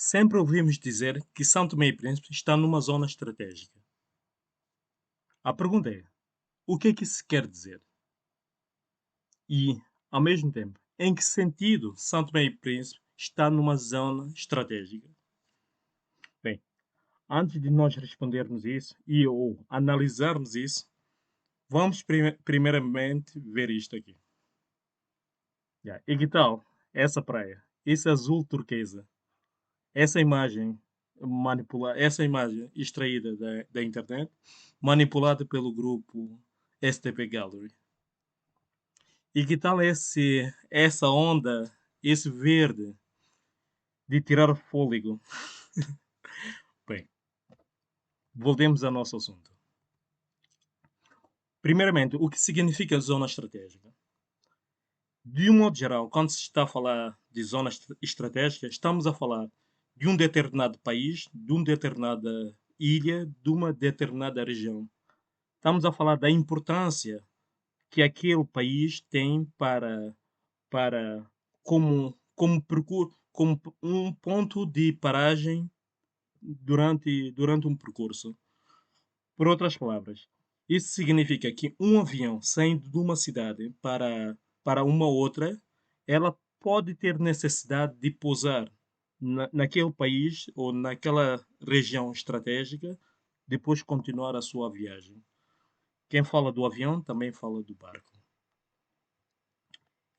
Sempre ouvimos dizer que São Tomé e Príncipe está numa zona estratégica. A pergunta é: o que é que isso quer dizer? E, ao mesmo tempo, em que sentido São Tomé e Príncipe está numa zona estratégica? Bem, antes de nós respondermos isso e ou analisarmos isso, vamos primeiramente ver isto aqui. E que tal essa praia? Esse azul turquesa, essa imagem extraída da internet, manipulada pelo grupo STP Gallery. E que tal essa onda, esse verde de tirar fôlego? Bem, voltemos ao nosso assunto. Primeiramente, o que significa zona estratégica? De um modo geral, quando se está a falar de zona estratégica, estamos a falar de um determinado país, de uma determinada ilha, de uma determinada região. Estamos a falar da importância que aquele país tem para como um ponto de paragem durante um percurso. Por outras palavras, isso significa que um avião saindo de uma cidade para uma outra, ela pode ter necessidade de pousar naquele país ou naquela região estratégica, depois continuar a sua viagem. Quem fala do avião também fala do barco.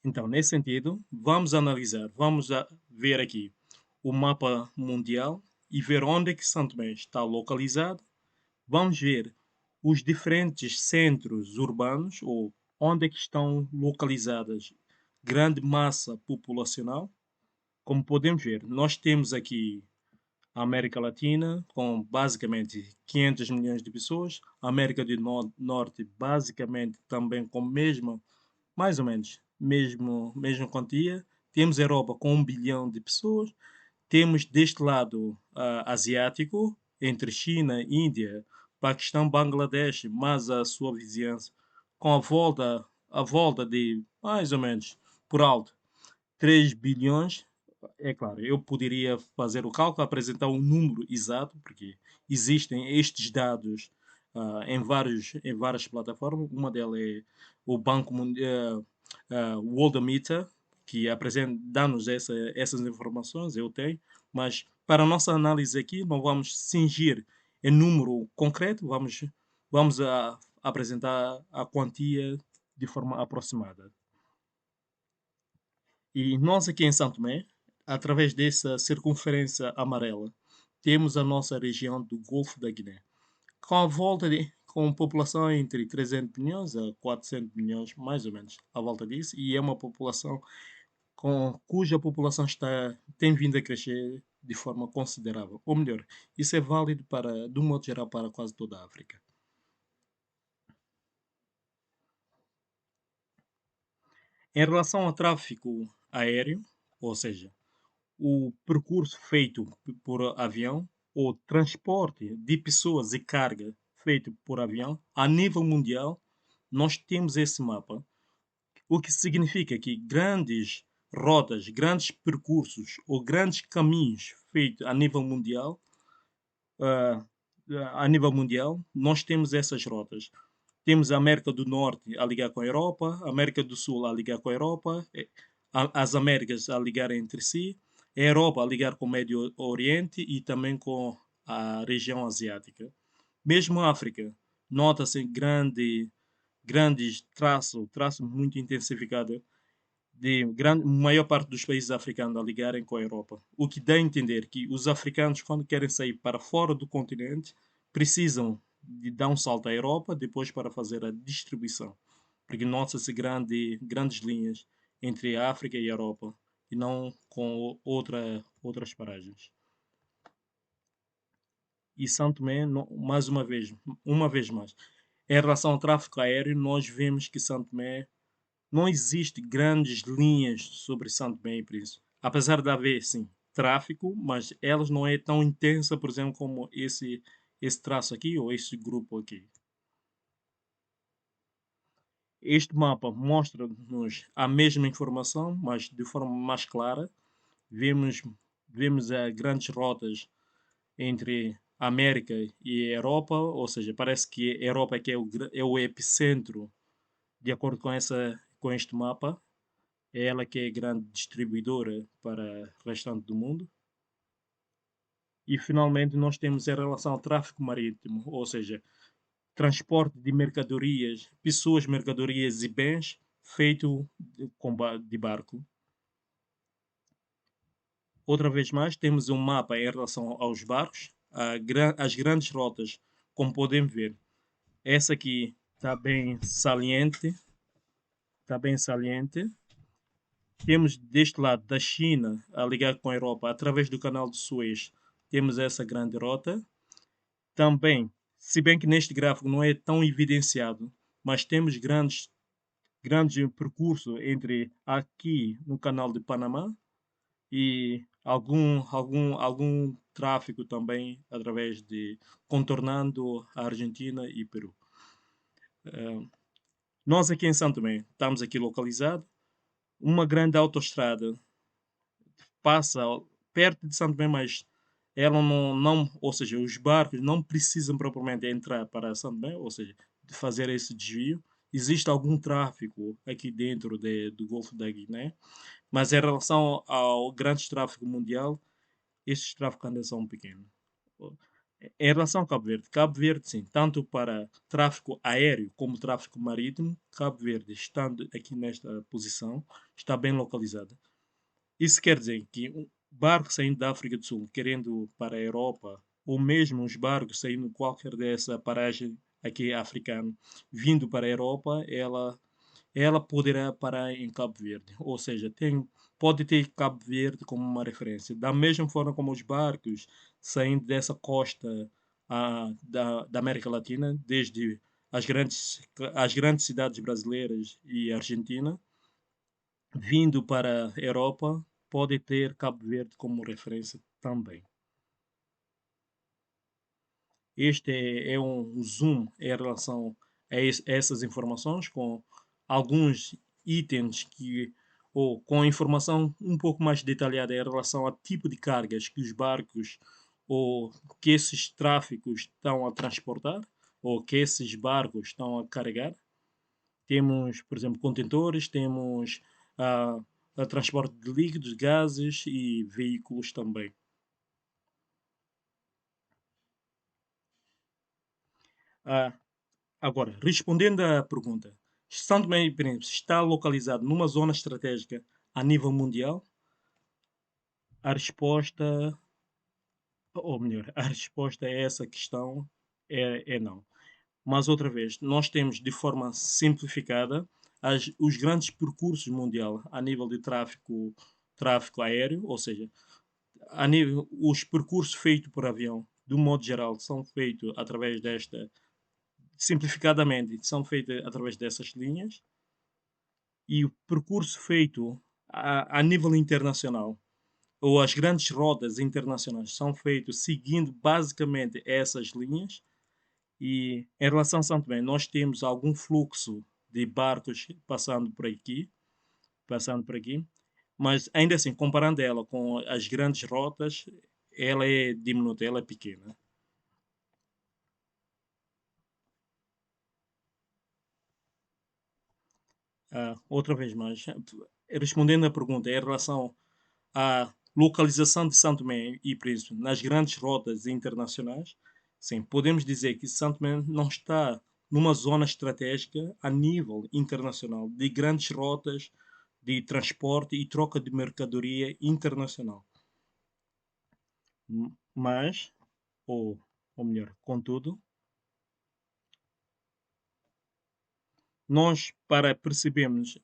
Então, nesse sentido, vamos ver aqui o mapa mundial e ver onde é que Santo Tomé está localizado. Vamos ver os diferentes centros urbanos ou onde é que estão localizadas grande massa populacional. Como podemos ver, nós temos aqui a América Latina com basicamente 500 milhões de pessoas, a América do Norte basicamente também com mais ou menos, mesma quantia. Temos a Europa com 1 bilhão de pessoas. Temos deste lado asiático, entre China, Índia, Paquistão, Bangladesh, mas a sua vizinhança, com a volta de mais ou menos por alto 3 bilhões. É claro, eu poderia fazer o cálculo, apresentar um número exato, porque existem estes dados em várias plataformas. Uma delas é o Banco Mundial, Worldometer, que dá-nos essas informações, eu tenho, mas para a nossa análise aqui, não vamos cingir em número concreto, vamos apresentar a quantia de forma aproximada. E nós aqui em Santo Tomé, através dessa circunferência amarela, temos a nossa região do Golfo da Guiné, com população entre 300 milhões a 400 milhões, mais ou menos, à volta disso, e é uma população cuja população tem vindo a crescer de forma considerável. Ou melhor, isso é válido de um modo geral, para quase toda a África. Em relação ao tráfego aéreo, ou seja, o percurso feito por avião ou transporte de pessoas e carga feito por avião a nível mundial, nós temos esse mapa, o que significa que grandes rotas, grandes percursos ou grandes caminhos feitos ah, a nível mundial, nós temos essas rotas. Temos a América do Norte a ligar com a Europa, a América do Sul a ligar com a Europa, as Américas a ligar entre si, a Europa a ligar com o Médio Oriente e também com a região asiática. Mesmo a África, nota-se grandes traço muito intensificado de maior parte dos países africanos a ligarem com a Europa. O que dá a entender que os africanos, quando querem sair para fora do continente, precisam de dar um salto à Europa depois para fazer a distribuição. Porque nota-se grandes linhas entre a África e a Europa e não com outras paragens. E São Tomé, mais uma vez mais, em relação ao tráfego aéreo, nós vemos que São Tomé não existe grandes linhas sobre Santo Tomé e Príncipe. Apesar de haver, sim, tráfico, mas elas não é tão intensa, por exemplo, como esse traço aqui ou esse grupo aqui. Este mapa mostra-nos a mesma informação, mas de forma mais clara. Vemos vemos grandes rotas entre a América e a Europa, ou seja, parece que a Europa é que é o epicentro, de acordo com este mapa, é ela que é a grande distribuidora para o restante do mundo. E finalmente nós temos em relação ao tráfego marítimo, ou seja, transporte de mercadorias, pessoas, mercadorias e bens feito de barco. Outra vez mais, temos um mapa em relação aos barcos, as grandes rotas, como podem ver. Essa aqui está bem saliente. Temos deste lado da China a ligar com a Europa através do canal de Suez. Temos essa grande rota. Também, se bem que neste gráfico não é tão evidenciado, mas temos grandes percurso entre aqui no canal de Panamá e algum tráfego também através de contornando a Argentina e Peru. Nós aqui em Santo Tomé estamos aqui localizados. Uma grande autoestrada passa perto de Santo Tomé, mas ela ou seja, os barcos não precisam propriamente entrar para Santo Tomé, ou seja, de fazer esse desvio. Existe algum tráfego aqui dentro do Golfo da Guiné, mas em relação ao grande tráfego mundial, estes tráficos ainda são pequenos. Em relação ao Cabo Verde, sim, tanto para tráfego aéreo como tráfego marítimo, Cabo Verde, estando aqui nesta posição, está bem localizado. Isso quer dizer que um barco saindo da África do Sul, querendo para a Europa, ou mesmo os barcos saindo de qualquer dessa paragem aqui africana, vindo para a Europa, ela poderá parar em Cabo Verde. Ou seja, pode ter Cabo Verde como uma referência. Da mesma forma como os barcos saindo dessa costa da América Latina, desde as grandes cidades brasileiras e Argentina, vindo para a Europa, pode ter Cabo Verde como referência também. Este é um zoom em relação a essas informações, com alguns itens ou com informação um pouco mais detalhada em relação ao tipo de cargas que os barcos ou que esses tráficos estão a transportar ou que esses barcos estão a carregar. Temos, por exemplo, contentores, temos ah, a transporte de líquidos, gases e veículos também. Ah, Agora, respondendo à pergunta, São Tomé e Príncipe está localizado numa zona estratégica a nível mundial? A resposta, ou melhor, a resposta a essa questão é não. Mas outra vez, nós temos de forma simplificada os grandes percursos mundial a nível de tráfego aéreo, ou seja, os percursos feitos por avião, de um modo geral, são feitos através simplificadamente, são feitos através dessas linhas. E o percurso feito a nível internacional, ou as grandes rotas internacionais, são feitos seguindo basicamente essas linhas. E em relação a São Tomé, nós temos algum fluxo de barcos passando por aqui, mas ainda assim, comparando ela com as grandes rotas, ela é diminuta, ela é pequena. Outra vez mais, respondendo à pergunta em relação à localização de São Tomé e Príncipe nas grandes rotas internacionais, sim, podemos dizer que São Tomé não está numa zona estratégica a nível internacional de grandes rotas de transporte e troca de mercadoria internacional. Mas, ou melhor, contudo, nós, para percebermos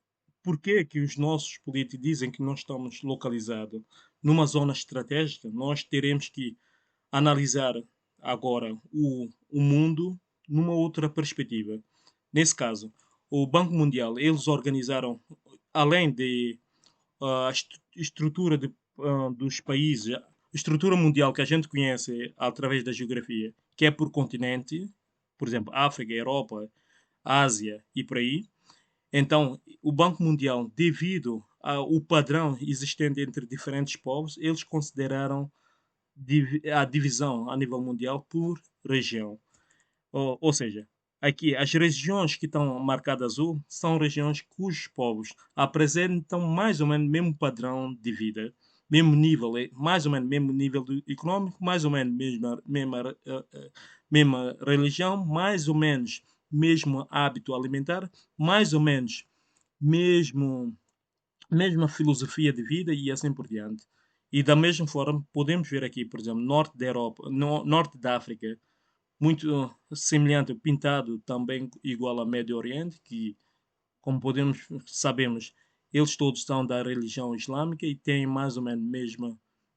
porque é que os nossos políticos dizem que nós estamos localizados numa zona estratégica, nós teremos que analisar agora o mundo numa outra perspectiva. Nesse caso, o Banco Mundial, eles organizaram, além de estrutura dos países, a estrutura mundial que a gente conhece através da geografia, que é por continente, por exemplo, África, Europa, Ásia e por aí. Então, o Banco Mundial, devido o padrão existente entre diferentes povos, eles consideraram a divisão a nível mundial por região. Ou seja, aqui as regiões que estão marcadas azul são regiões cujos povos apresentam mais ou menos o mesmo padrão de vida, mesmo nível, mais ou menos mesmo nível econômico, mais ou menos mesma religião, mais ou menos mesmo hábito alimentar, mais ou menos mesmo mesma filosofia de vida e assim por diante. E da mesma forma, podemos ver aqui, por exemplo, norte da Europa, norte da África, muito semelhante, pintado também igual ao Médio Oriente, que, como sabemos, eles todos são da religião islâmica e têm mais ou menos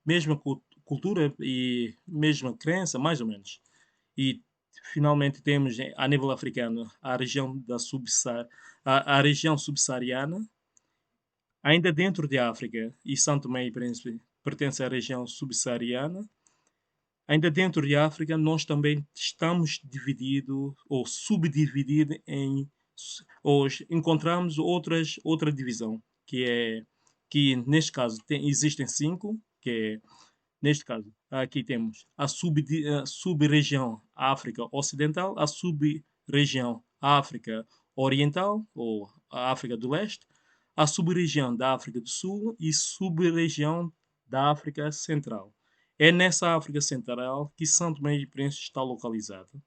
mesma cultura e mesma crença, mais ou menos. E finalmente temos a nível africano a região a região subsaariana, ainda dentro de África, e São Tomé e Príncipe pertence à região subsaariana. Ainda dentro de África, nós também estamos divididos ou subdivididos ou encontramos outra divisão, que neste caso existem cinco, que é, neste caso, aqui temos a sub-região África Ocidental, a sub-região África Oriental, ou a África do Leste, a sub-região da África do Sul e sub-região da África Central. É nessa África Central que São Tomé e Príncipe está localizado.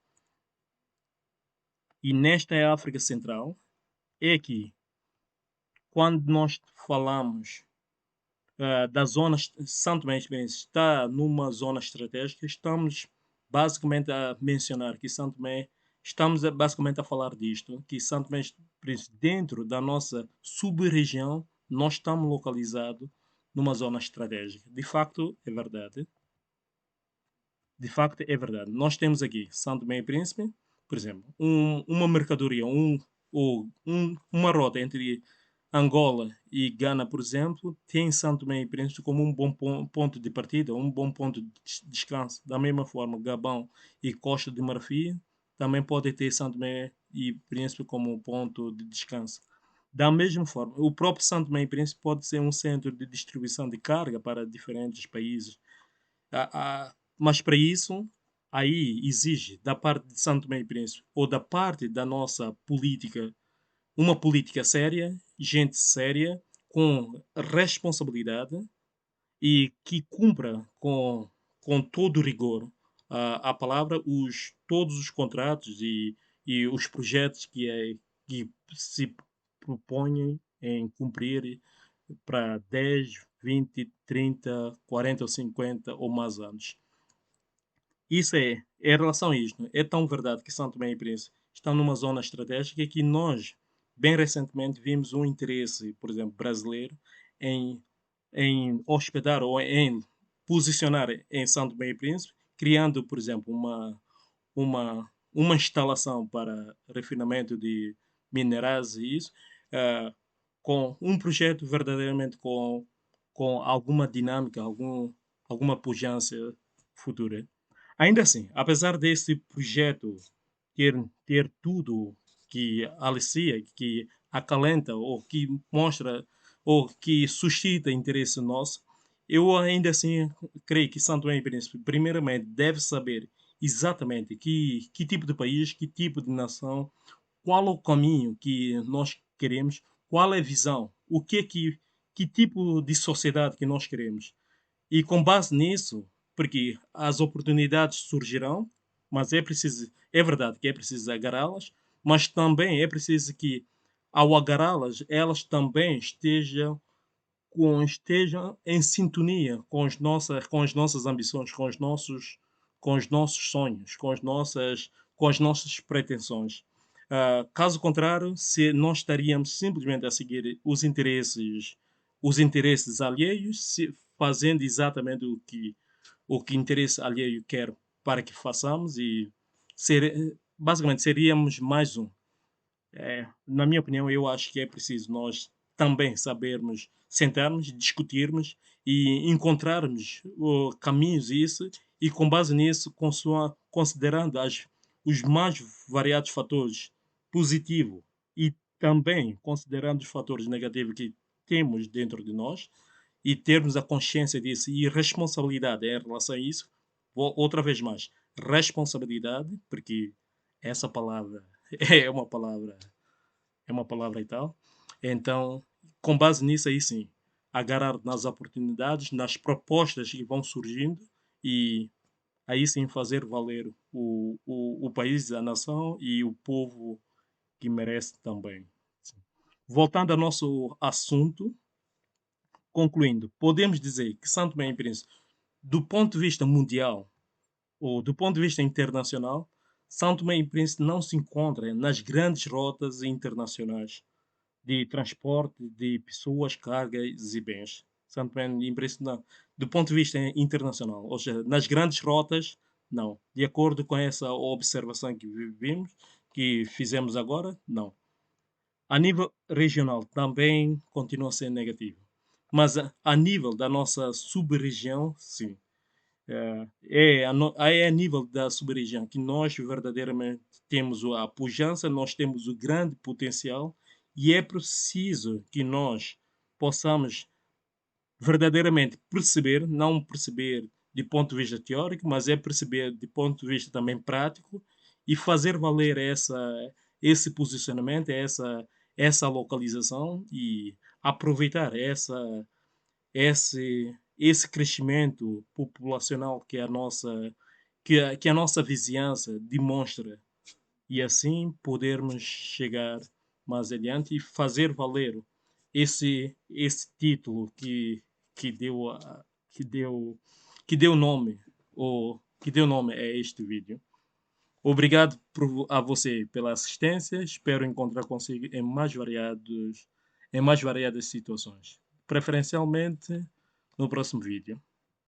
E nesta África Central é que, quando nós falamos da zona, São Tomé e Príncipe está numa zona estratégica, estamos basicamente a mencionar que São Tomé, basicamente a falar disto, que São Tomé e Príncipe, dentro da nossa sub-região, nós estamos localizados numa zona estratégica. De facto, é verdade. De facto, é verdade. Nós temos aqui São Tomé e Príncipe, por exemplo, uma mercadoria, uma rota entre Angola e Gana, por exemplo, tem São Tomé e Príncipe como um bom ponto de partida, um bom ponto de descanso. Da mesma forma, Gabão e Costa de Marfim também podem ter São Tomé e Príncipe como ponto de descanso. Da mesma forma, o próprio São Tomé e Príncipe pode ser um centro de distribuição de carga para diferentes países. Mas para isso, aí exige da parte de São Tomé e Príncipe ou da parte da nossa política, uma política séria, gente séria, com responsabilidade e que cumpra com todo o rigor a palavra, todos os contratos e os projetos que se propõem em cumprir para 10, 20, 30, 40 ou 50 ou mais anos. Isso em relação a isto, é tão verdade que São Tomé e Príncipe estão numa zona estratégica que nós, bem recentemente, vimos um interesse, por exemplo, brasileiro em, em hospedar ou em posicionar em São Tomé e Príncipe, criando, por exemplo, uma instalação para refinamento de minerais e isso, ah, com um projeto verdadeiramente com alguma dinâmica, alguma pujança futura. Ainda assim, apesar desse projeto ter tudo que alicia, que acalenta ou que mostra ou que suscita interesse nosso, eu ainda assim creio que Santo Tomé e Príncipe, primeiramente, deve saber exatamente que tipo de país, que tipo de nação, qual o caminho que nós queremos, qual é a visão, que tipo de sociedade que nós queremos. E com base nisso, porque as oportunidades surgirão, mas é verdade que é preciso agarrá-las, mas também é preciso que, ao agarrá-las, elas também estejam em sintonia com as nossas ambições, com os nossos sonhos, com as nossas pretensões. Caso contrário, se nós estaríamos simplesmente a seguir os interesses alheios, fazendo exatamente o que interesse alheio quer para que façamos e basicamente seríamos mais um. Na minha opinião, eu acho que é preciso nós também sabermos sentarmos, discutirmos e encontrarmos caminhos isso e com base nisso, considerando os mais variados fatores positivos e também considerando os fatores negativos que temos dentro de nós e termos a consciência disso e responsabilidade em relação a isso. Outra vez mais, responsabilidade, porque essa palavra é uma palavra, é uma palavra e tal. Então, com base nisso aí sim, agarrar nas oportunidades, nas propostas que vão surgindo e aí sim fazer valer o país, a nação e o povo que merece também. Sim. Voltando ao nosso assunto, concluindo, podemos dizer que São Tomé e Príncipe, do ponto de vista mundial ou do ponto de vista internacional, São Tomé e Príncipe não se encontra nas grandes rotas internacionais de transporte de pessoas, cargas e bens. São Tomé e Príncipe não. Do ponto de vista internacional, ou seja, nas grandes rotas, não. De acordo com essa observação que vimos, que fizemos agora, não. A nível regional também continua a ser negativo. Mas a nível da nossa sub-região, sim. É a nível da sub-região que nós verdadeiramente temos a pujança, nós temos o grande potencial e é preciso que nós possamos verdadeiramente perceber, não perceber de ponto de vista teórico, mas é perceber de ponto de vista também prático e fazer valer esse posicionamento, essa localização e aproveitar esse crescimento populacional que a nossa vizinhança demonstra e assim podermos chegar mais adiante e fazer valer esse título que deu a, que deu nome ou que deu nome a este vídeo. Obrigado a você pela assistência. Espero encontrar consigo em mais variadas situações, preferencialmente no próximo vídeo.